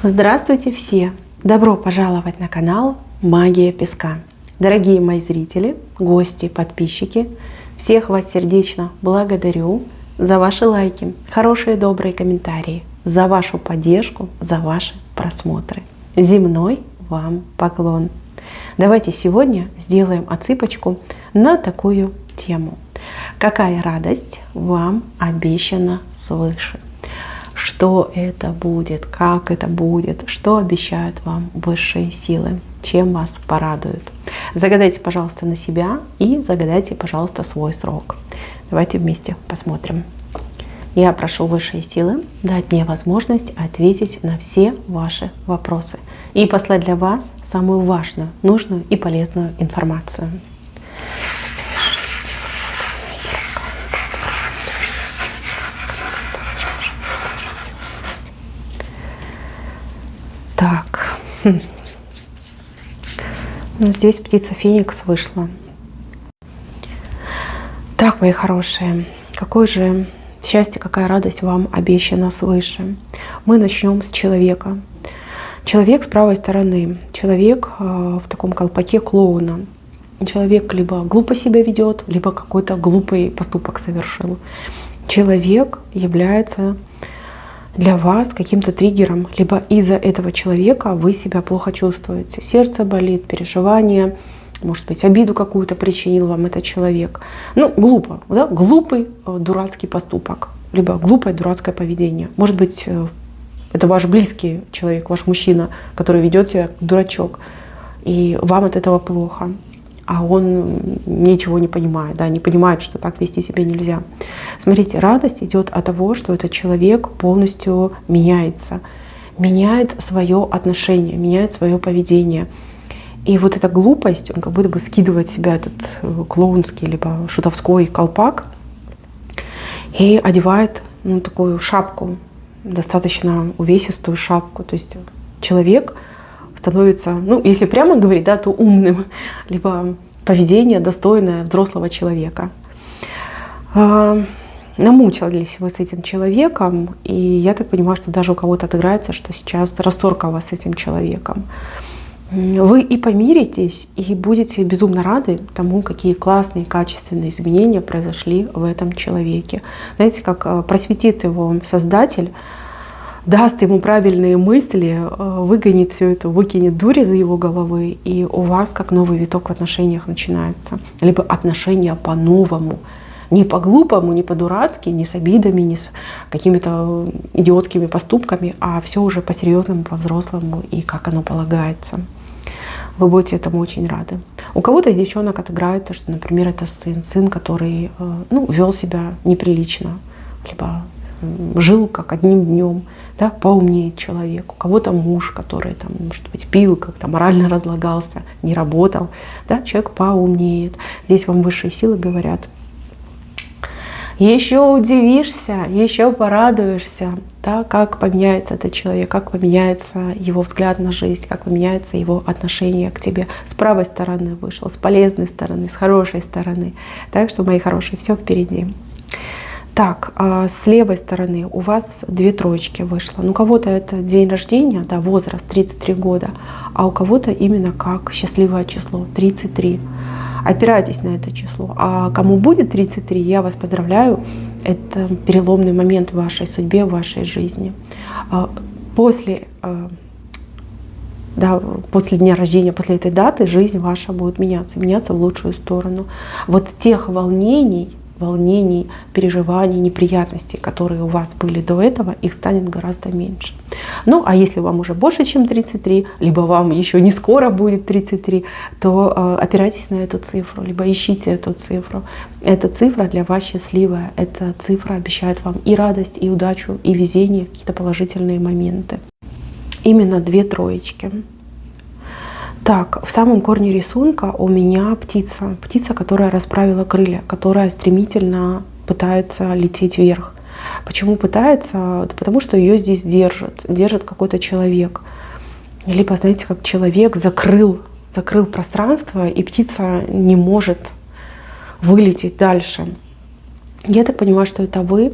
Здравствуйте все! Добро пожаловать на канал Магия Песка. Дорогие мои зрители, гости, подписчики, всех вас сердечно благодарю за ваши лайки, хорошие добрые комментарии, за вашу поддержку, за ваши просмотры. Земной вам поклон! Давайте сегодня сделаем отсыпочку на такую тему. Какая радость вам обещана свыше? Что это будет, как это будет, что обещают вам высшие силы, чем вас порадуют. Загадайте, пожалуйста, на себя и загадайте, пожалуйста, свой срок. Давайте вместе посмотрим. Я прошу высшие силы дать мне возможность ответить на все ваши вопросы и послать для вас самую важную, нужную и полезную информацию. Так, ну, здесь птица Феникс вышла. Так, мои хорошие, какое же счастье, какая радость вам обещана свыше. Мы начнем с человека. Человек с правой стороны, человек в таком колпаке клоуна. Человек либо глупо себя ведет, либо какой-то глупый поступок совершил. Человек является для вас каким-то триггером, либо из-за этого человека вы себя плохо чувствуете. Сердце болит, переживания, может быть, обиду какую-то причинил вам этот человек. Ну, глупо, да? Глупый, дурацкий поступок, либо глупое, дурацкое поведение. Может быть, это ваш близкий человек, ваш мужчина, который ведет себя как дурачок, и вам от этого плохо. А он ничего не понимает, да, не понимает, что так вести себя нельзя. Смотрите, радость идет от того, что этот человек полностью меняется, меняет свое отношение, меняет свое поведение. И вот эта глупость, он как будто бы скидывает с себя этот клоунский либо шутовской колпак и одевает такую шапку, достаточно увесистую шапку. То есть человек становится, ну, если прямо говорить, да, то умным, либо поведение достойное взрослого человека. Намучились вы с этим человеком, и я так понимаю, что даже у кого-то отыграется, что сейчас рассорка у вас с этим человеком. Вы и помиритесь, и будете безумно рады тому, какие классные, качественные изменения произошли в этом человеке. Знаете, как просветит его Создатель, даст ему правильные мысли, выгонит все это, выкинет дурь из его головы, и у вас как новый виток в отношениях начинается. Либо отношения по-новому. Не по-глупому, не по-дурацки, не с обидами, не с какими-то идиотскими поступками, а все уже по-серьезному, по-взрослому и как оно полагается. Вы будете этому очень рады. У кого-то из девчонок отыграется, что, например, это сын, который вел себя неприлично, либо жил как одним днем, да, поумнее человек. У кого-то муж, который, там, может быть, пил, как-то морально разлагался, не работал. Да, человек поумнеет. Здесь вам высшие силы говорят: еще удивишься, еще порадуешься, да, как поменяется этот человек, как поменяется его взгляд на жизнь, как поменяется его отношение к тебе. С правой стороны вышел, с полезной стороны, с хорошей стороны. Так что, мои хорошие, все впереди. Так, с левой стороны у вас две троечки вышло. У кого-то это день рождения, да, возраст 33 года, а у кого-то именно как счастливое число 33. Опирайтесь на это число. А кому будет 33, я вас поздравляю. Это переломный момент в вашей судьбе, в вашей жизни. После дня рождения, после этой даты жизнь ваша будет меняться в лучшую сторону. Вот тех волнений, переживаний, неприятностей, которые у вас были до этого, их станет гораздо меньше. Ну, а если вам уже больше, чем 33, либо вам еще не скоро будет 33, то опирайтесь на эту цифру, либо ищите эту цифру. Эта цифра для вас счастливая, эта цифра обещает вам и радость, и удачу, и везение, какие-то положительные моменты. Именно две троечки. Так, в самом корне рисунка у меня птица. Птица, которая расправила крылья, которая стремительно пытается лететь вверх. Почему пытается? Потому что ее здесь держит какой-то человек. Либо, знаете, как человек закрыл пространство, и птица не может вылететь дальше. Я так понимаю, что это вы.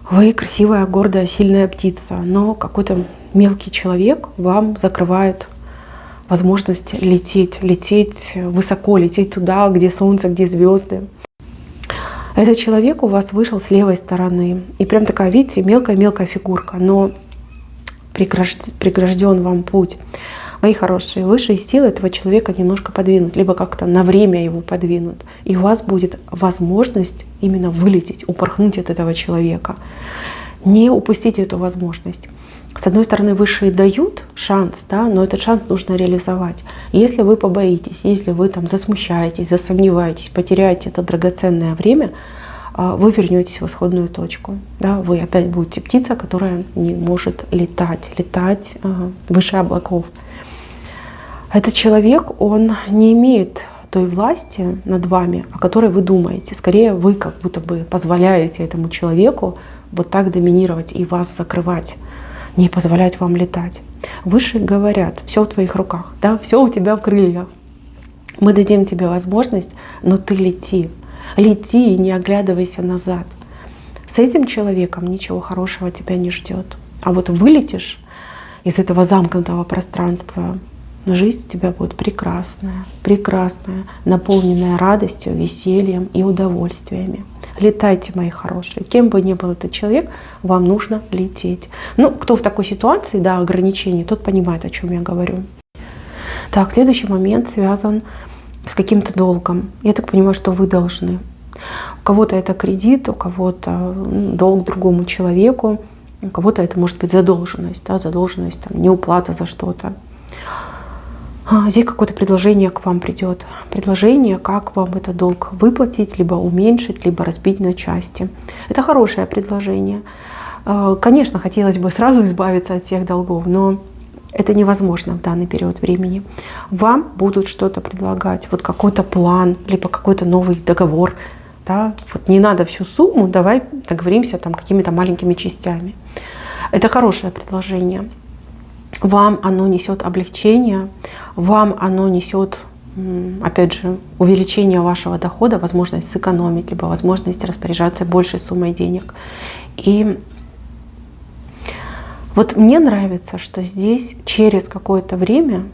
Вы красивая, гордая, сильная птица, но какой-то мелкий человек вам закрывает возможность лететь, лететь высоко, лететь туда, где солнце, где звезды. Этот человек у вас вышел с левой стороны. И прям такая, видите, мелкая-мелкая фигурка, но прегражден вам путь. Мои хорошие, высшие силы этого человека немножко подвинут, либо как-то на время его подвинут. И у вас будет возможность именно вылететь, упорхнуть от этого человека. Не упустите эту возможность. С одной стороны, высшие дают шанс, да, но этот шанс нужно реализовать. Если вы побоитесь, если вы там засмущаетесь, засомневаетесь, потеряете это драгоценное время, вы вернетесь в исходную точку. Да, вы опять будете птица, которая не может летать выше облаков. Этот человек, он не имеет той власти над вами, о которой вы думаете. Скорее, вы как будто бы позволяете этому человеку вот так доминировать и вас закрывать, не позволять вам летать. Высшие говорят, все в твоих руках, да, все у тебя в крыльях. Мы дадим тебе возможность, но ты лети. Лети и не оглядывайся назад. С этим человеком ничего хорошего тебя не ждет. А вот вылетишь из этого замкнутого пространства, жизнь у тебя будет прекрасная, прекрасная, наполненная радостью, весельем и удовольствиями. Летайте, мои хорошие. Кем бы ни был этот человек, вам нужно лететь. Ну, кто в такой ситуации, да, ограничений, тот понимает, о чем я говорю. Так, следующий момент связан с каким-то долгом. Я так понимаю, что вы должны. У кого-то это кредит, у кого-то долг другому человеку, у кого-то это может быть задолженность, да, задолженность, там, неуплата за что-то. Здесь какое-то предложение к вам придет. Предложение, как вам этот долг выплатить, либо уменьшить, либо разбить на части. Это хорошее предложение. Конечно, хотелось бы сразу избавиться от всех долгов, но это невозможно в данный период времени. Вам будут что-то предлагать, вот какой-то план, либо какой-то новый договор. Да? Вот не надо всю сумму, давай договоримся там какими-то маленькими частями. Это хорошее предложение. Вам оно несет облегчение, вам оно несет, опять же, увеличение вашего дохода, возможность сэкономить, либо возможность распоряжаться большей суммой денег. И вот мне нравится, что здесь через какое-то время,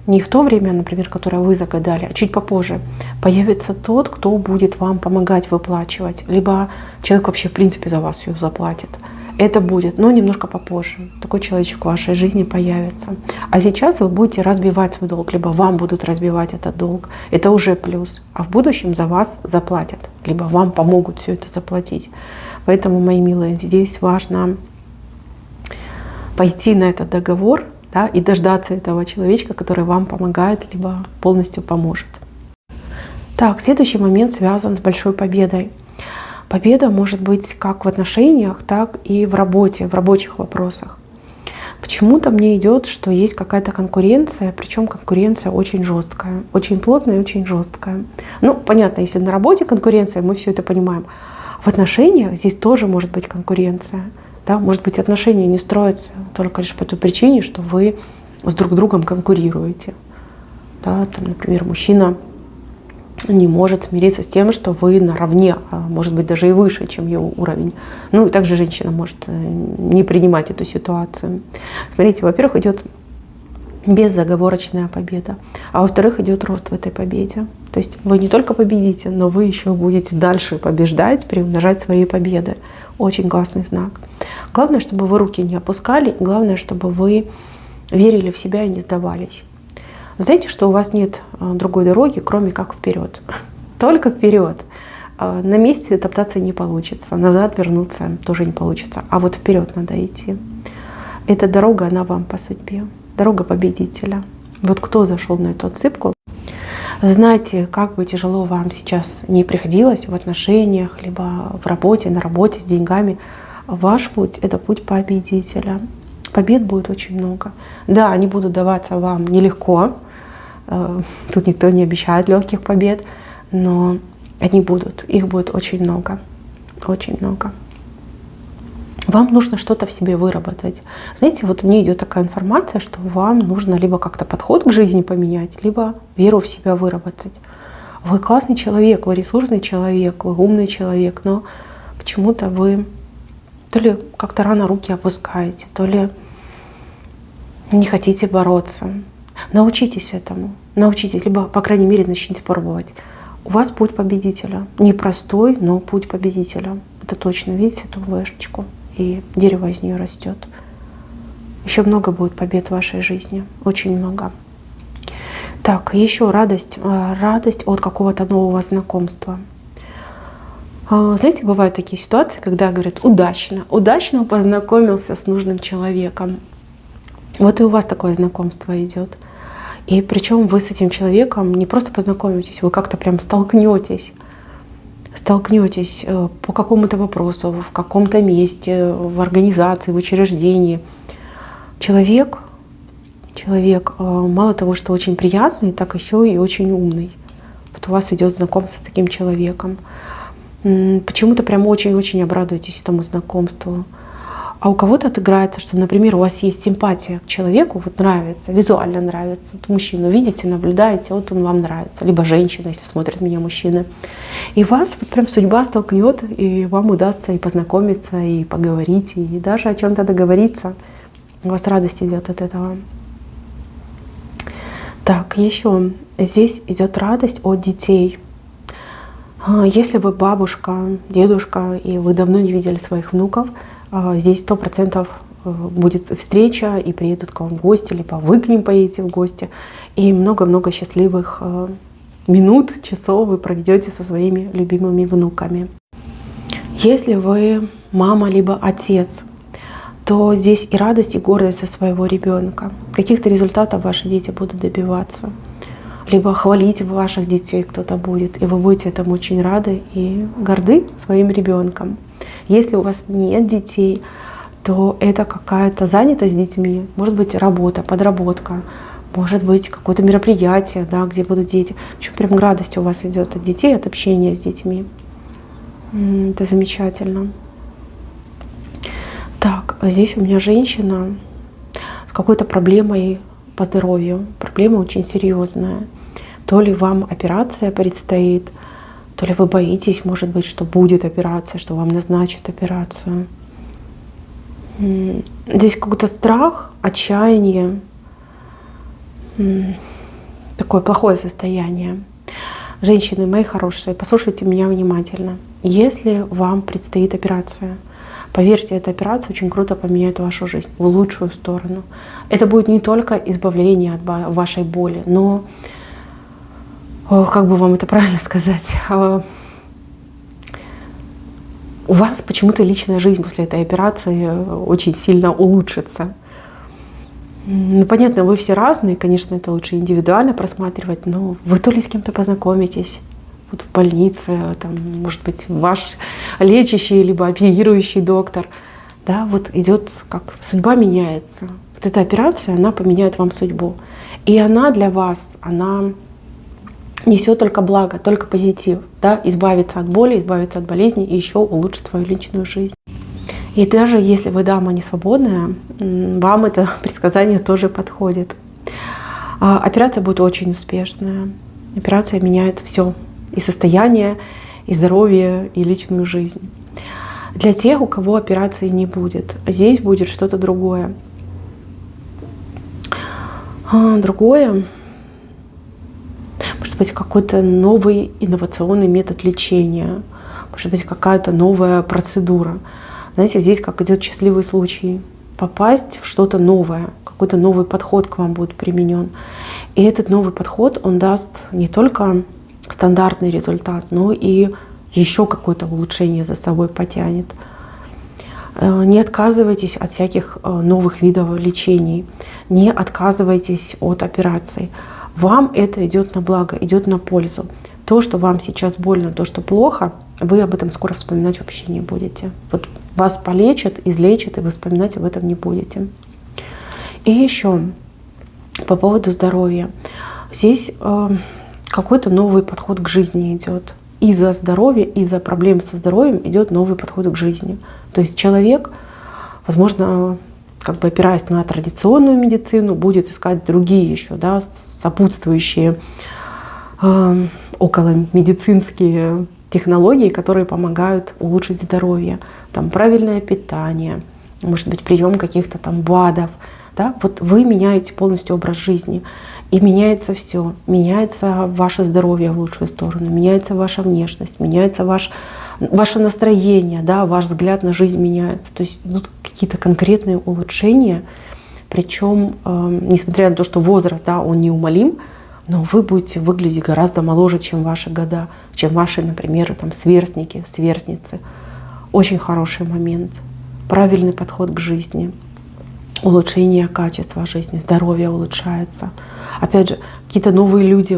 не в то время, например, которое вы загадали, а чуть попозже, появится тот, кто будет вам помогать выплачивать, либо человек вообще в принципе за вас ее заплатит. Это будет, но немножко попозже. Такой человечек в вашей жизни появится. А сейчас вы будете разбивать свой долг, либо вам будут разбивать этот долг. Это уже плюс. А в будущем за вас заплатят, либо вам помогут все это заплатить. Поэтому, мои милые, здесь важно пойти на этот договор, да, и дождаться этого человечка, который вам помогает, либо полностью поможет. Так, следующий момент связан с большой победой. Победа может быть как в отношениях, так и в работе, в рабочих вопросах. Почему-то мне идет, что есть какая-то конкуренция, причем конкуренция очень жесткая, очень плотная и очень жесткая. Ну, понятно, если на работе конкуренция, мы все это понимаем. В отношениях здесь тоже может быть конкуренция. Да? Может быть, отношения не строятся только лишь по той причине, что вы с друг другом конкурируете. Да? Там, например, мужчина не может смириться с тем, что вы наравне, а может быть даже и выше, чем его уровень. Ну и также женщина может не принимать эту ситуацию. Смотрите, во-первых, идет безоговорочная победа, а во-вторых, идет рост в этой победе. То есть вы не только победите, но вы еще будете дальше побеждать, приумножать свои победы. Очень классный знак. Главное, чтобы вы руки не опускали, главное, чтобы вы верили в себя и не сдавались. Знаете, что у вас нет другой дороги, кроме как вперед. Только вперед. На месте топтаться не получится, назад вернуться тоже не получится. А вот вперед надо идти. Эта дорога, она вам по судьбе. Дорога победителя. Вот кто зашел на эту отсыпку, знайте, как бы тяжело вам сейчас не приходилось в отношениях, либо в работе, на работе с деньгами. Ваш путь — это путь победителя. Побед будет очень много. Да, они будут даваться вам нелегко. Тут никто не обещает легких побед, но они будут. Их будет очень много. Очень много. Вам нужно что-то в себе выработать. Знаете, вот мне идет такая информация, что вам нужно либо как-то подход к жизни поменять, либо веру в себя выработать. Вы классный человек, вы ресурсный человек, вы умный человек, но почему-то вы то ли как-то рано руки опускаете, то ли не хотите бороться. Научитесь этому. Научитесь, либо, по крайней мере, начните пробовать. У вас путь победителя. Непростой, но путь победителя. Это точно. Видите эту вышечку? И дерево из нее растет. Еще много будет побед в вашей жизни. Очень много. Так, еще радость. Радость от какого-то нового знакомства. Знаете, бывают такие ситуации, когда говорят: удачно познакомился с нужным человеком. Вот и у вас такое знакомство идет. И причем вы с этим человеком не просто познакомитесь, вы как-то прям столкнетесь по какому-то вопросу, в каком-то месте, в организации, в учреждении. Человек мало того, что очень приятный, так еще и очень умный. Вот у вас идет знакомство с таким человеком. Почему-то прям очень-очень обрадуетесь этому знакомству. А у кого-то отыграется, что, например, у вас есть симпатия к человеку, вот нравится, визуально нравится. Вот мужчину видите, наблюдаете, вот он вам нравится. Либо женщина, если смотрят меня мужчины. И вас вот прям судьба столкнет, и вам удастся и познакомиться, и поговорить, и даже о чем-то договориться. У вас радость идет от этого. Так, еще здесь идет радость от детей. Если вы бабушка, дедушка, и вы давно не видели своих внуков, здесь 100% будет встреча, и приедут к вам в гости, либо вы к ним поедете в гости. И много-много счастливых минут, часов вы проведете со своими любимыми внуками. Если вы мама, либо отец, то здесь и радость, и гордость за своего ребенка. Каких-то результатов ваши дети будут добиваться. Либо хвалить ваших детей кто-то будет, и вы будете этому очень рады и горды своим ребенком. Если у вас нет детей, то это какая-то занятость с детьми, может быть работа, подработка, может быть какое-то мероприятие, да, где будут дети. Причем прям радость у вас идет от детей, от общения с детьми. Это замечательно. Так, а здесь у меня женщина с какой-то проблемой по здоровью. Проблема очень серьезная. То ли вам операция предстоит, то ли вы боитесь, может быть, что будет операция, что вам назначат операцию. Здесь какой-то страх, отчаяние, такое плохое состояние. Женщины мои хорошие, послушайте меня внимательно. Если вам предстоит операция, поверьте, эта операция очень круто поменяет вашу жизнь в лучшую сторону. Это будет не только избавление от вашей боли, но, как бы вам это правильно сказать, у вас почему-то личная жизнь после этой операции очень сильно улучшится. Ну, понятно, вы все разные, конечно, это лучше индивидуально просматривать, но вы то ли с кем-то познакомитесь, вот в больнице, там, может быть, ваш лечащий либо оперирующий доктор, да, вот идет, как судьба меняется. Вот эта операция, она поменяет вам судьбу. И она для вас, она несет только благо, только позитив, да, избавиться от боли, избавиться от болезней и еще улучшить свою личную жизнь. И даже если вы дама не свободная, вам это предсказание тоже подходит. Операция будет очень успешная. Операция меняет все. И состояние, и здоровье, и личную жизнь. Для тех, у кого операции не будет, здесь будет что-то другое. Другое, может быть, какой-то новый инновационный метод лечения, может быть, какая-то новая процедура. Знаете, здесь как идет счастливый случай. Попасть в что-то новое, какой-то новый подход к вам будет применен. И этот новый подход, он даст не только стандартный результат, но и еще какое-то улучшение за собой потянет. Не отказывайтесь от всяких новых видов лечений, не отказывайтесь от операций. Вам это идет на благо, идет на пользу. То, что вам сейчас больно, то, что плохо, вы об этом скоро вспоминать вообще не будете. Вот вас полечат, излечат, и вы вспоминать об этом не будете. И еще по поводу здоровья. Здесь какой-то новый подход к жизни идет. Из-за здоровья, из-за проблем со здоровьем идет новый подход к жизни. То есть человек, возможно, как бы опираясь на традиционную медицину, будет искать другие еще, да, сопутствующие околомедицинские технологии, которые помогают улучшить здоровье. Там правильное питание, может быть, прием каких-то там БАДов, Да? Вот вы меняете полностью образ жизни, и меняется все. Меняется ваше здоровье в лучшую сторону, меняется ваша внешность, меняется ваше настроение, да? Ваш взгляд на жизнь меняется. То есть идут какие-то конкретные улучшения, причем, несмотря на то, что возраст, да, он неумолим, но вы будете выглядеть гораздо моложе, чем ваши года, чем ваши, например, там, сверстники, сверстницы. Очень хороший момент. Правильный подход к жизни. Улучшение качества жизни, здоровье улучшается. Опять же, какие-то новые люди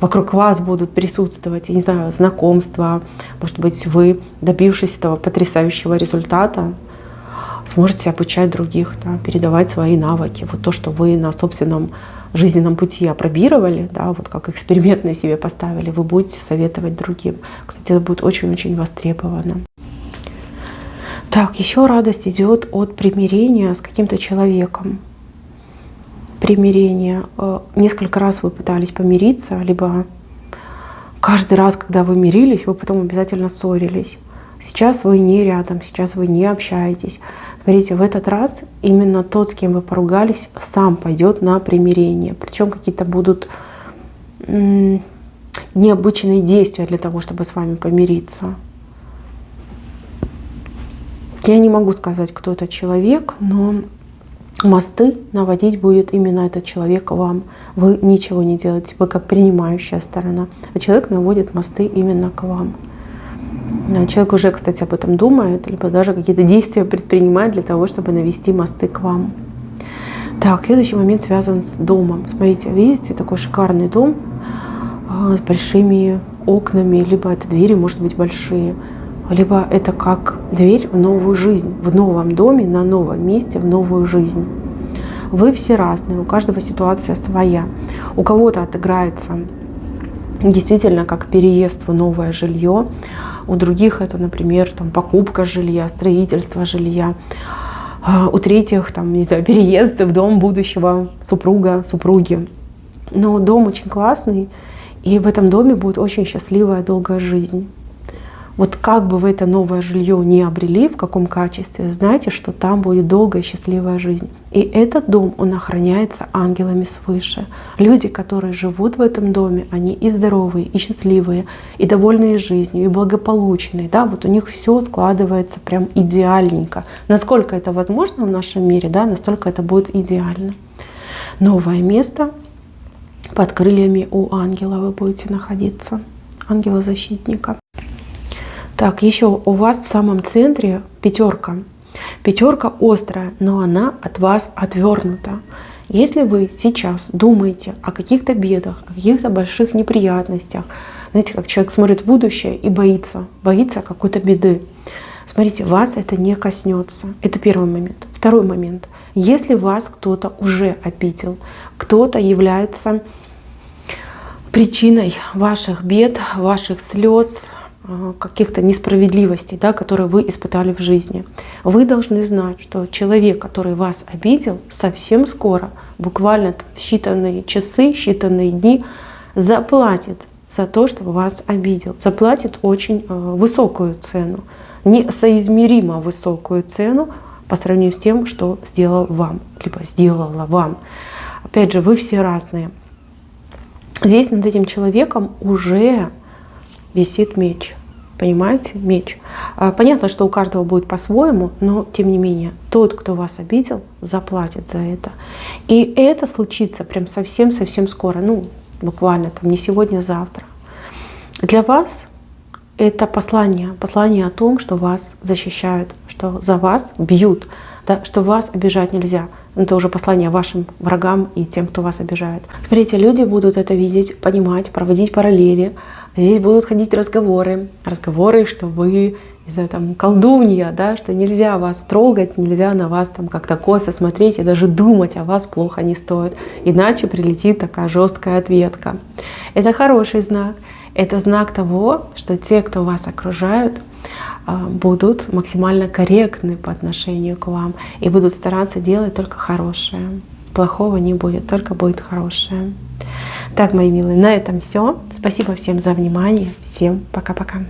вокруг вас будут присутствовать, я не знаю, знакомства. Может быть, вы, добившись этого потрясающего результата, сможете обучать других, да, передавать свои навыки. Вот то, что вы на собственном жизненном пути опробировали, да, вот как эксперимент на себе поставили, вы будете советовать другим. Кстати, это будет очень-очень востребовано. Так, еще радость идет от примирения с каким-то человеком. Примирение. Несколько раз вы пытались помириться, либо каждый раз, когда вы мирились, вы потом обязательно ссорились. Сейчас вы не рядом, сейчас вы не общаетесь. Смотрите, в этот раз именно тот, с кем вы поругались, сам пойдет на примирение. Причем какие-то будут необычные действия для того, чтобы с вами помириться. Я не могу сказать, кто этот человек, но мосты наводить будет именно этот человек вам. Вы ничего не делаете, вы как принимающая сторона. А человек наводит мосты именно к вам. Человек уже, кстати, об этом думает, либо даже какие-то действия предпринимает для того, чтобы навести мосты к вам. Так, следующий момент связан с домом. Смотрите, видите, такой шикарный дом с большими окнами, либо это двери, может быть, большие, либо это как дверь в новую жизнь, в новом доме, на новом месте, в новую жизнь. Вы все разные, у каждого ситуация своя. У кого-то отыграется действительно как переезд в новое жилье, у других это, например, там, покупка жилья, строительство жилья, у третьих, там, не знаю, переезд в дом будущего супруга, супруги. Но дом очень классный, и в этом доме будет очень счастливая, долгая жизнь. Вот как бы вы это новое жилье не обрели, в каком качестве, знайте, что там будет долгая счастливая жизнь. И этот дом, он охраняется ангелами свыше. Люди, которые живут в этом доме, они и здоровые, и счастливые, и довольные жизнью, и благополучные. Да? Вот у них все складывается прям идеальненько. Насколько это возможно в нашем мире, да, настолько это будет идеально. Новое место под крыльями у ангела вы будете находиться, ангела-защитника. Так, еще у вас в самом центре пятерка. Пятерка острая, но она от вас отвернута. Если вы сейчас думаете о каких-то бедах, о каких-то больших неприятностях, знаете, как человек смотрит в будущее и боится какой-то беды. Смотрите, вас это не коснется. Это первый момент. Второй момент. Если вас кто-то уже обидел, кто-то является причиной ваших бед, ваших слез, каких-то несправедливостей, да, которые вы испытали в жизни. Вы должны знать, что человек, который вас обидел, совсем скоро, буквально в считанные часы, считанные дни, заплатит за то, что вас обидел. Заплатит очень высокую цену, несоизмеримо высокую цену по сравнению с тем, что сделал вам, либо сделала вам. Опять же, вы все разные. Здесь над этим человеком уже висит меч. Понимаете? Меч. Понятно, что у каждого будет по-своему, но тем не менее, тот, кто вас обидел, заплатит за это. И это случится прям совсем-совсем скоро. Ну, буквально там не сегодня, а завтра. Для вас это послание о том, что вас защищают, что за вас бьют, да, что вас обижать нельзя. Это уже послание вашим врагам и тем, кто вас обижает. Смотрите, люди будут это видеть, понимать, проводить параллели. Здесь будут ходить разговоры, что вы, не знаю, там, колдунья, да, что нельзя вас трогать, нельзя на вас там как-то косо смотреть и даже думать о вас плохо не стоит. Иначе прилетит такая жесткая ответка. Это хороший знак. Это знак того, что те, кто вас окружают, будут максимально корректны по отношению к вам и будут стараться делать только хорошее. Плохого не будет, только будет хорошее. Так, мои милые, на этом все. Спасибо всем за внимание. Всем пока-пока.